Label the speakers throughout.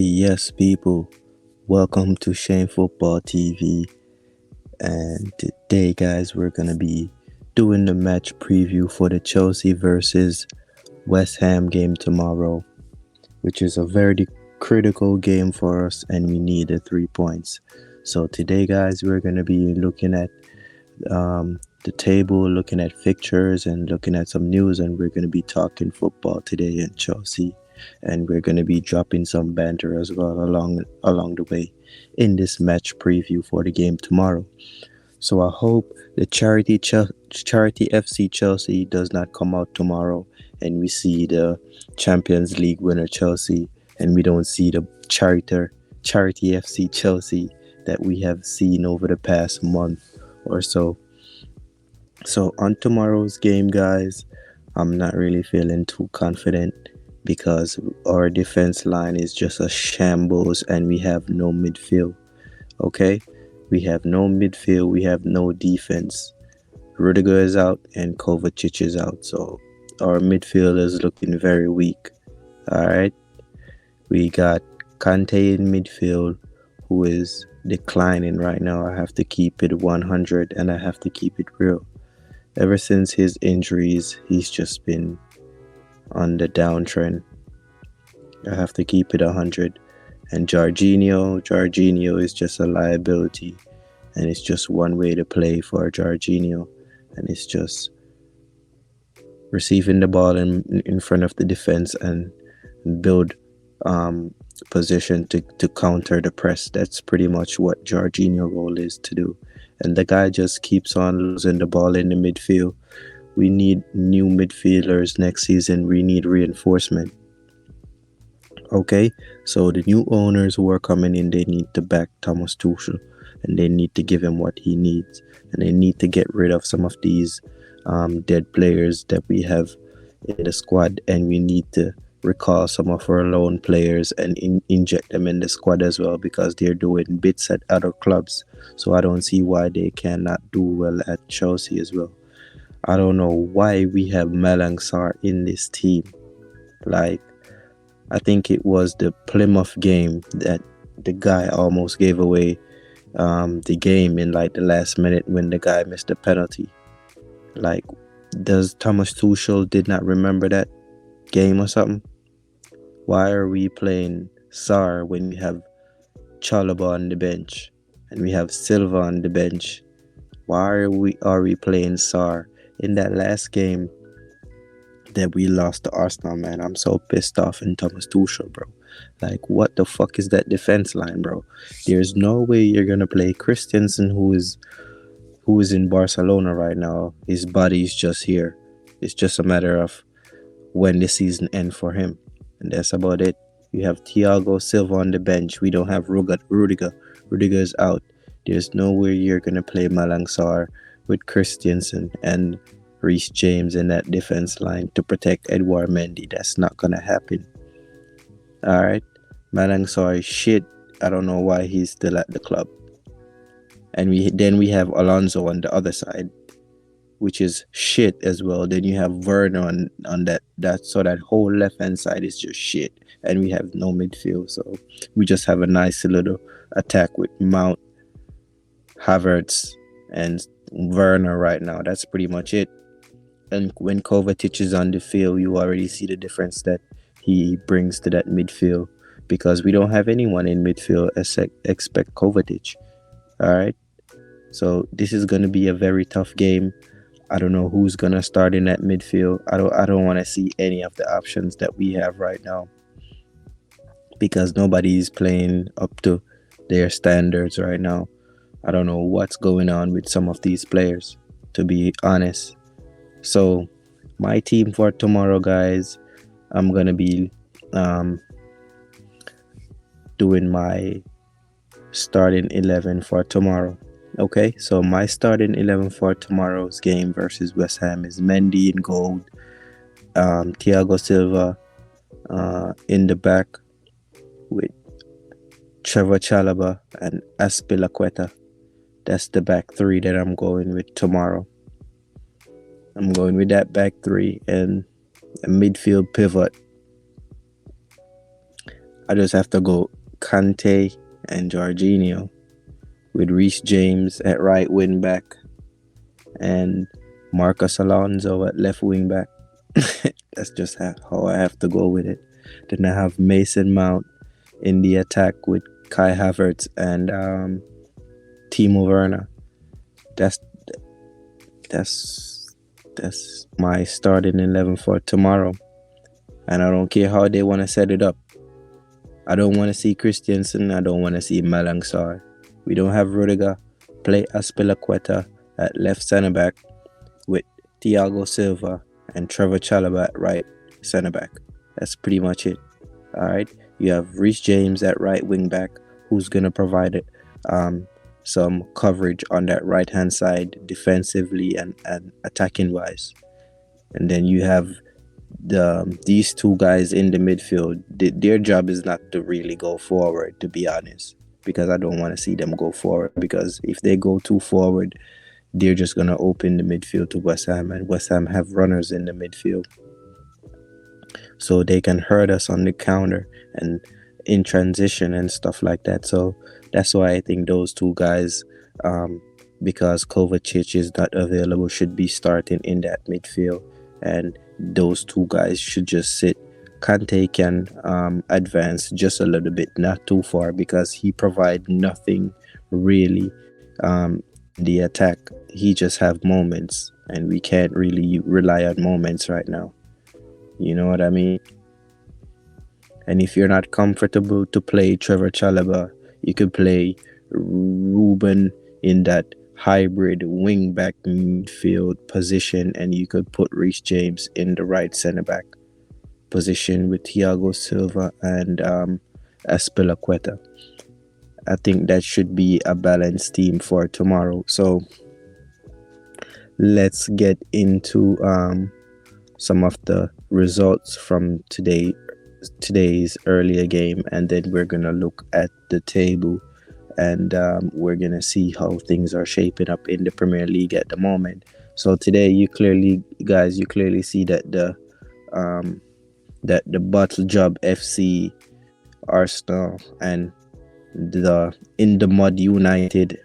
Speaker 1: Yes, people, welcome to Shane Football TV. And today, guys, we're going to be doing the match preview for the Chelsea versus West Ham game tomorrow, which is a very critical game for us, and we need the 3 points. So, today, guys, we're going to be looking at the table, looking at fixtures, and looking at some news, and we're going to be talking football today in Chelsea, and we're going to be dropping some banter as well along the way in this match preview for the game tomorrow. So I hope the charity FC Chelsea does not come out tomorrow, and we see the Champions League winner Chelsea, and we don't see the charity FC Chelsea that we have seen over the past month or so. So on tomorrow's game, guys, I'm not really feeling too confident because our defense line is just a shambles and we have no midfield. Okay? We have no midfield, we have no defense. Rudiger is out and Kovacic is out. So our midfield is looking very weak. Alright? We got Kante in midfield who is declining right now. I have to keep it 100 and I have to keep it real. Ever since his injuries, he's just been on the downtrend. I have to keep it 100. And Jorginho is just a liability. And it's just one way to play for Jorginho. And it's just receiving the ball in front of the defense and build position to counter the press. That's pretty much what Jorginho's role is to do. And the guy just keeps on losing the ball in the midfield. We need new midfielders next season. We need reinforcement. Okay, so the new owners who are coming in, they need to back Thomas Tuchel, and they need to give him what he needs, and they need to get rid of some of these dead players that we have in the squad, and we need to recall some of our loan players and inject them in the squad as well because they're doing bits at other clubs. So I don't see why they cannot do well at Chelsea as well. I don't know why we have Malang Sarr in this team. Like, I think it was the Plymouth game that the guy almost gave away the game in like the last minute when the guy missed the penalty. Like, does Thomas Tuchel did not remember that game or something? Why are we playing Sarr when we have Chalobah on the bench and we have Silva on the bench? Why are we playing Sarr in that last game that we lost to Arsenal? Man, I'm so pissed off in Thomas Tuchel, bro. Like, what the fuck is that defense line, bro? There's no way you're gonna play Christensen, who is in Barcelona right now. His body's just here. It's just a matter of when the season ends for him. And that's about it. You have Thiago Silva on the bench. We don't have Rudiger. Rudiger is out. There's no way you're going to play Malang Sarr with Christensen and Reece James in that defense line to protect Edouard Mendy. That's not going to happen. All right? Malang Sarr is shit. I don't know why he's still at the club. And we have Alonso on the other side, which is shit as well. Then you have Werner on that so that whole left hand side is just shit, and we have no midfield. So we just have a nice little attack with Mount, Havertz, and Werner right now. That's pretty much it. And when Kovacic is on the field, you already see the difference that he brings to that midfield because we don't have anyone in midfield except Kovacic. All right. So this is going to be a very tough game. I don't know who's gonna start in that midfield. I don't want to see any of the options that we have right now because nobody's playing up to their standards right now. I don't know what's going on with some of these players, to be honest. So my team for tomorrow, guys, I'm gonna be doing my starting 11 for tomorrow. Okay, so my starting 11 for tomorrow's game versus West Ham is Mendy in goal, Thiago Silva in the back with Trevor Chalobah and Aspilicueta. That's the back three that I'm going with tomorrow. I'm going with that back three and a midfield pivot. I just have to go Kante and Jorginho with Reece James at right wing back and Marcus Alonso at left wing back. That's just how I have to go with it. Then I have Mason Mount in the attack with Kai Havertz and Timo Werner. That's that's my starting 11 for tomorrow. And I don't care how they want to set it up. I don't want to see Christiansen. I don't want to see Malangsar. We don't have Rudiger. Play Aspilicueta at left centre back with Thiago Silva and Trevor Chalobah at right centre back. That's pretty much it. All right. You have Reece James at right wing back, who's gonna provide some coverage on that right hand side defensively and attacking wise. And then you have these two guys in the midfield. Their job is not to really go forward, to be honest, because I don't want to see them go forward. Because if they go too forward, they're just gonna open the midfield to West Ham, and West Ham have runners in the midfield, so they can hurt us on the counter and in transition and stuff like that. So that's why I think those two guys, because Kovacic is not available, should be starting in that midfield, and those two guys should just sit. Kante can advance just a little bit, not too far, because he provides nothing really in the attack. He just have moments, and we can't really rely on moments right now. You know what I mean? And if you're not comfortable to play Trevor Chalobah, you could play Ruben in that hybrid wing back midfield position, and you could put Reece James in the right centre back position with Thiago Silva and Aspilicueta. I think that should be a balanced team for tomorrow. So let's get into some of the results from today's earlier game, and then we're gonna look at the table, and we're gonna see how things are shaping up in the Premier League at the moment. So today, you clearly see that the Bottle Job FC, Arsenal, and the In the Mud United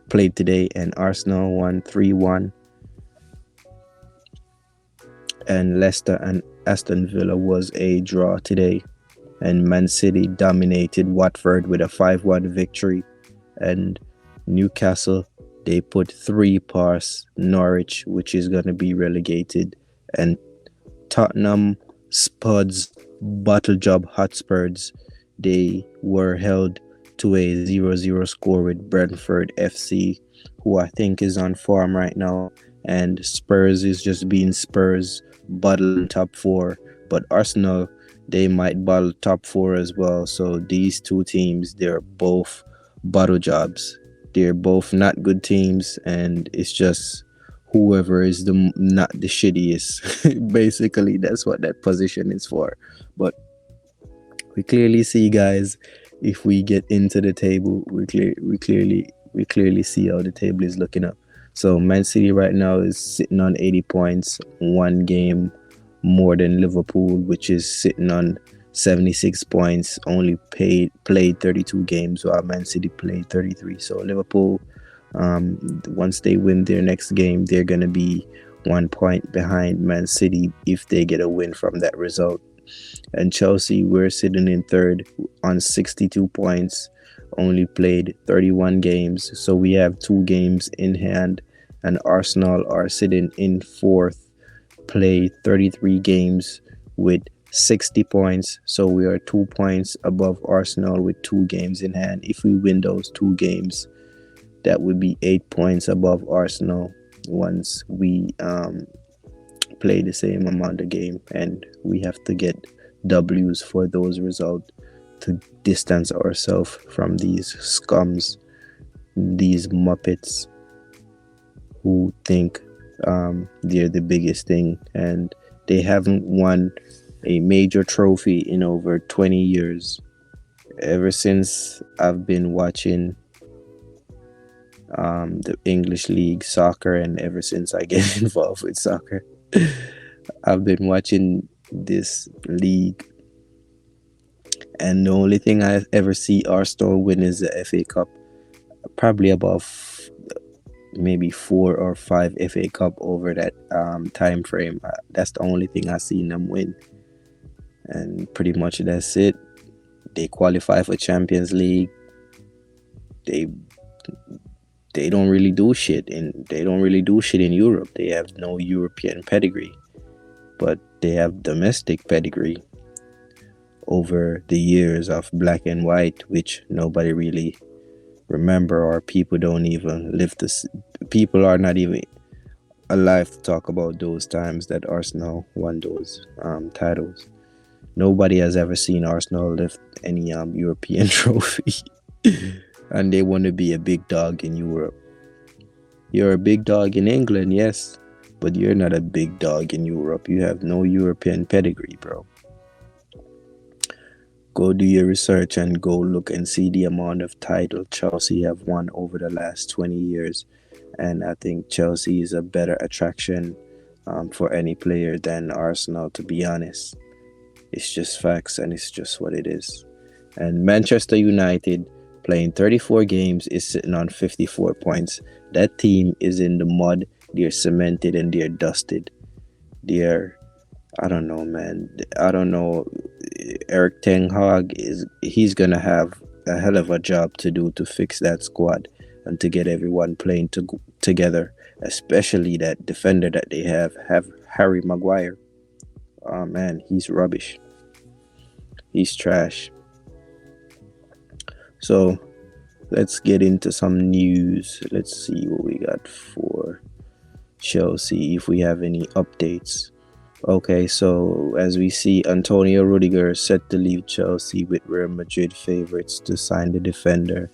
Speaker 1: played today, and Arsenal won 3-1. And Leicester and Aston Villa was a draw today, and Man City dominated Watford with a 5-1 victory, and Newcastle, they put 3 past Norwich, which is going to be relegated, and Tottenham Spuds Bottle Job Hotspurs, they were held to a 0-0 score with Brentford FC, who I think is on form right now, and Spurs is just being Spurs, battling top 4, but Arsenal, they might battle top 4 as well. So these two teams, they're both bottle jobs. They're both not good teams, and it's just whoever is not the shittiest. Basically, that's what that position is for. But we clearly see, guys, if we get into the table, we clearly see how the table is looking up. So Man City right now is sitting on 80 points, 1 game more than Liverpool, which is sitting on 76 points, only played 32 games, while Man City played 33. So Liverpool, once they win their next game, they're going to be 1 point behind Man City if they get a win from that result. And Chelsea, we're sitting in third on 62 points, only played 31 games, so we have 2 games in hand. And Arsenal are sitting in fourth, play 33 games with 60 points, so we are 2 points above Arsenal with 2 games in hand. If we win those 2 games, that would be 8 points above Arsenal once we play the same amount of game, and we have to get W's for those results to distance ourselves from these scums, these muppets who think they're the biggest thing, and they haven't won a major trophy in over 20 years. Ever since I've been watching the English League soccer, and ever since I get involved with soccer, I've been watching this league And the only thing I ever see Arsenal win is the FA Cup. Probably about maybe 4 or 5 FA Cup over that time frame. That's the only thing I seen them win, and pretty much that's it. They qualify for Champions League. They they don't really do shit, and they don't really do shit in Europe. They have no European pedigree, but they have domestic pedigree over the years of black and white, which nobody really remember, or people don't even live this. People are not even alive to talk about those times that Arsenal won those titles. Nobody has ever seen Arsenal lift any European trophy, and they want to be a big dog in Europe. You're a big dog in England, yes, but you're not a big dog in Europe. You have no European pedigree, bro. Go do your research and go look and see the amount of titles Chelsea have won over the last 20 years. And I think Chelsea is a better attraction for any player than Arsenal, to be honest. It's just facts, and it's just what it is. And Manchester United, playing 34 games, is sitting on 54 points. That team is in the mud. They're cemented and they're dusted. They're, I don't know, man. I don't know. Eric Ten Hag he's gonna have a hell of a job to do to fix that squad and to get everyone playing together, especially that defender that they have Harry Maguire. Oh man, he's rubbish. He's trash. So let's get into some news. Let's see what we got for Chelsea, if we have any updates. Okay, so as we see, Antonio Rudiger set to leave Chelsea, with Real Madrid favorites to sign the defender.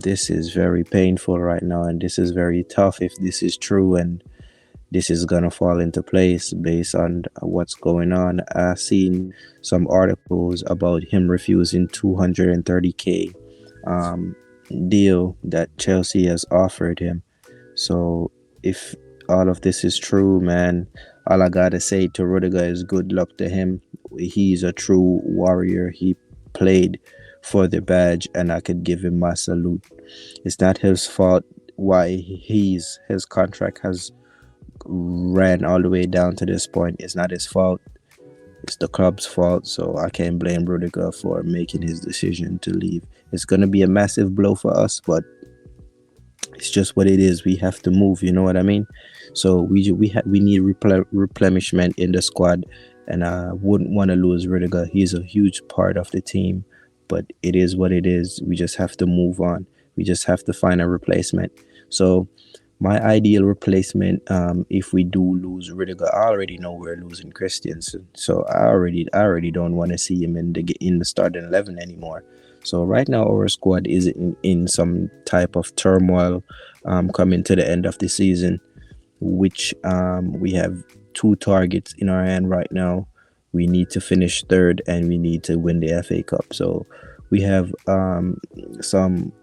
Speaker 1: This is very painful right now, and this is very tough if this is true, and this is gonna fall into place based on what's going on. I've seen some articles about him refusing 230k deal that Chelsea has offered him. So if all of this is true, man, all I gotta say to Rudiger is good luck to him. He's a true warrior. He played for the badge, and I could give him my salute. It's not his fault why his contract has ran all the way down to this point. It's not his fault. It's the club's fault. So I can't blame Rudiger for making his decision to leave. It's gonna be a massive blow for us, but it's just what it is. We have to move. You know what I mean? So we need replenishment in the squad, and I wouldn't want to lose Rudiger. He's a huge part of the team, but it is what it is. We just have to move on. We just have to find a replacement. So my ideal replacement, if we do lose Rudiger, I already know we're losing Christensen. So I already don't want to see him in the starting 11 anymore. So right now our squad is in some type of turmoil coming to the end of the season, which we have 2 targets in our hand right now. We need to finish third, and we need to win the FA Cup. So we have some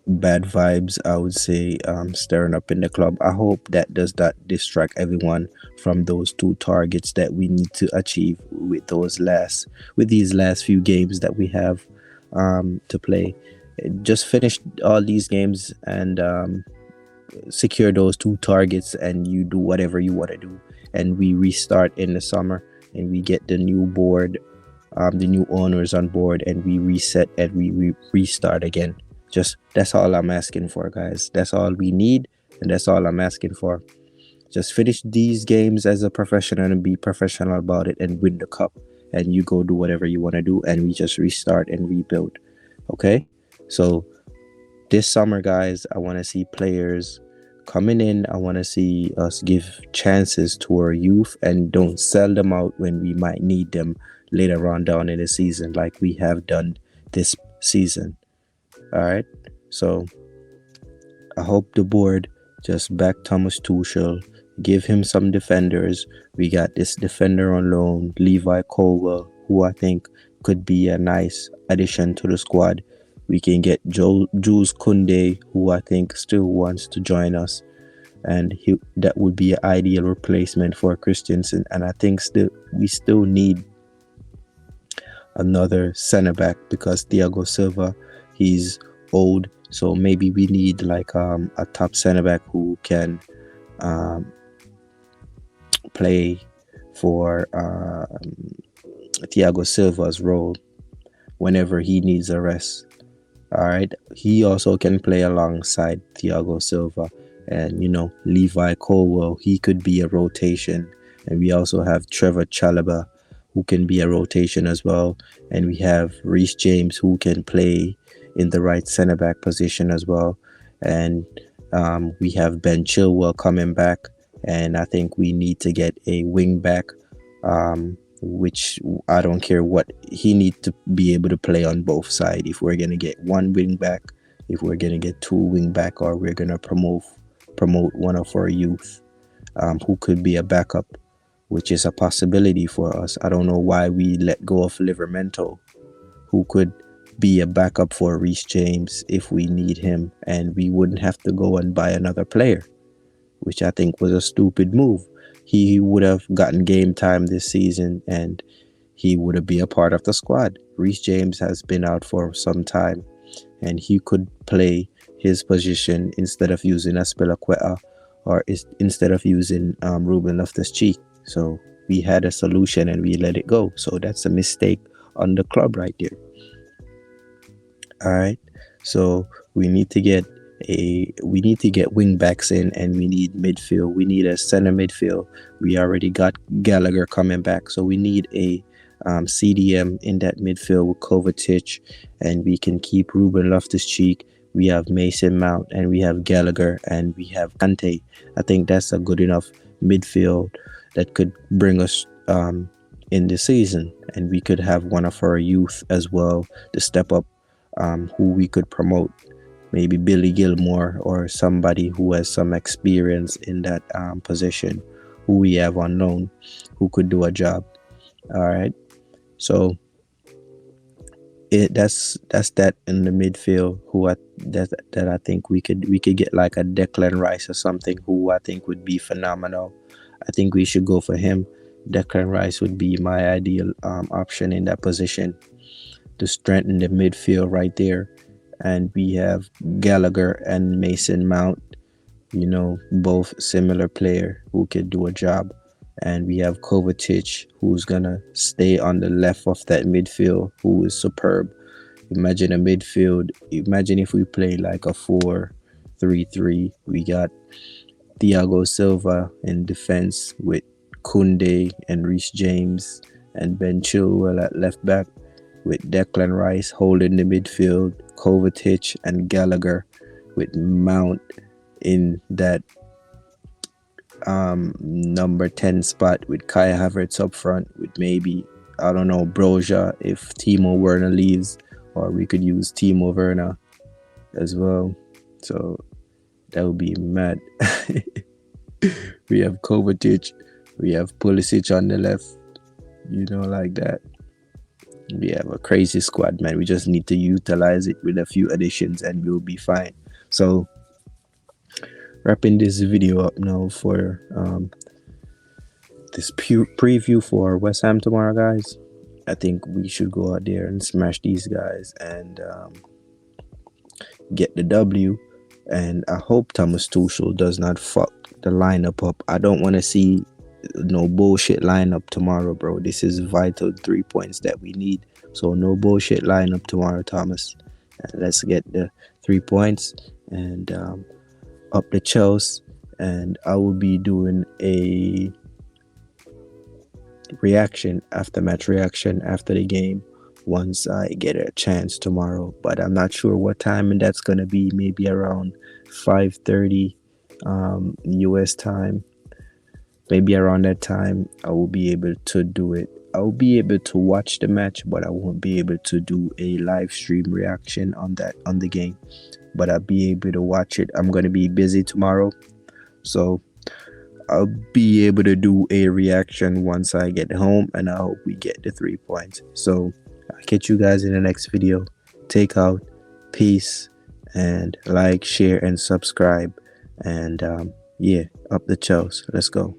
Speaker 1: bad vibes, I would say, stirring up in the club. I hope that does not distract everyone from those 2 targets that we need to achieve with these last few games that we have to play. Just finish all these games and secure those 2 targets, and you do whatever you want to do, and we restart in the summer, and we get the new board, the new owners on board, and we reset and we restart again. Just that's all I'm asking for, guys. That's all we need, and that's all I'm asking for. Just finish these games as a professional and be professional about it, and win the cup, and you go do whatever you want to do, and we just restart and rebuild. Okay? So this summer, guys, I want to see players coming in. I want to see us give chances to our youth and don't sell them out when we might need them later on down in the season, like we have done this season. All right. So I hope the board just back Thomas Tuchel, give him some defenders. We got this defender on loan, Levi Colwell, who I think could be a nice addition to the squad. We can get Jules Koundé, who I think still wants to join us, and that would be an ideal replacement for Christensen. And I think we still need another center back because Thiago Silva, he's old, so maybe we need like a top center back who can um, play for Thiago Silva's role whenever he needs a rest. All right. He also can play alongside Thiago Silva, and Levi Colwell. He could be a rotation, and we also have Trevor Chalobah, who can be a rotation as well, and we have Reece James, who can play in the right center back position as well, and we have Ben Chilwell coming back, and I think we need to get a wing back. Which I don't care what he needs to be able to play on both sides. If we're gonna get one wing back, if we're gonna get two wing back, or we're gonna promote one of our youth who could be a backup, which is a possibility for us. I don't know why we let go of Livermento, who could be a backup for Reece James if we need him, and we wouldn't have to go and buy another player, which I think was a stupid move. He would have gotten game time this season, and he would have been a part of the squad. Reece James has been out for some time, and he could play his position instead of using Aspilicueta, or instead of using Ruben Loftus-Cheek. So we had a solution and we let it go. So that's a mistake on the club right there. All right. So we need to get wing backs in, and we need midfield. We need a center midfield. We already got Gallagher coming back, so we need a CDM in that midfield with Kovacic, and we can keep Ruben Loftus-Cheek. We have Mason Mount, and we have Gallagher, and we have Kante. I think that's a good enough midfield that could bring us in the season, and we could have one of our youth as well to step up, who we could promote. Maybe Billy Gilmore or somebody who has some experience in that position, who we have on loan, who could do a job. All right. So that's that in the midfield. That I think we could get like a Declan Rice or something, who I think would be phenomenal. I think we should go for him. Declan Rice would be my ideal option in that position to strengthen the midfield right there. And we have Gallagher and Mason Mount, both similar player who could do a job. And we have Kovacic, who's gonna stay on the left of that midfield, who is superb. Imagine a midfield. Imagine if we play like a 4-3-3. We got Thiago Silva in defense with Koundé and Reece James, and Ben Chilwell at left back, with Declan Rice holding the midfield, Kovacic and Gallagher, with Mount in that number 10 spot, with Kai Havertz up front, with maybe, I don't know, Broja if Timo Werner leaves, or we could use Timo Werner as well. So that would be mad. We have Kovacic, we have Pulisic on the left, like that. We have a crazy squad, man. We just need to utilize it with a few additions and we'll be fine. So wrapping this video up now for this preview for West Ham tomorrow, guys. I think we should go out there and smash these guys and get the W. And I hope Thomas Tuchel does not fuck the lineup up. I don't want to see no bullshit lineup tomorrow, bro. This is vital 3 points that we need. So no bullshit lineup tomorrow, Thomas. Let's get the 3 points and up the Chelsea. And I will be doing a after-match reaction after the game once I get a chance tomorrow. But I'm not sure what time and that's gonna be. Maybe around 5:30 US time. Maybe around that time I will be able to do it. I will be able to watch the match, but I won't be able to do a live stream reaction on the game. But I'll be able to watch it. I'm gonna be busy tomorrow, so I'll be able to do a reaction once I get home, and I hope we get the 3 points. So I'll catch you guys in the next video. Take out, peace, and like, share, and subscribe. And yeah, up the Chelsea. Let's go.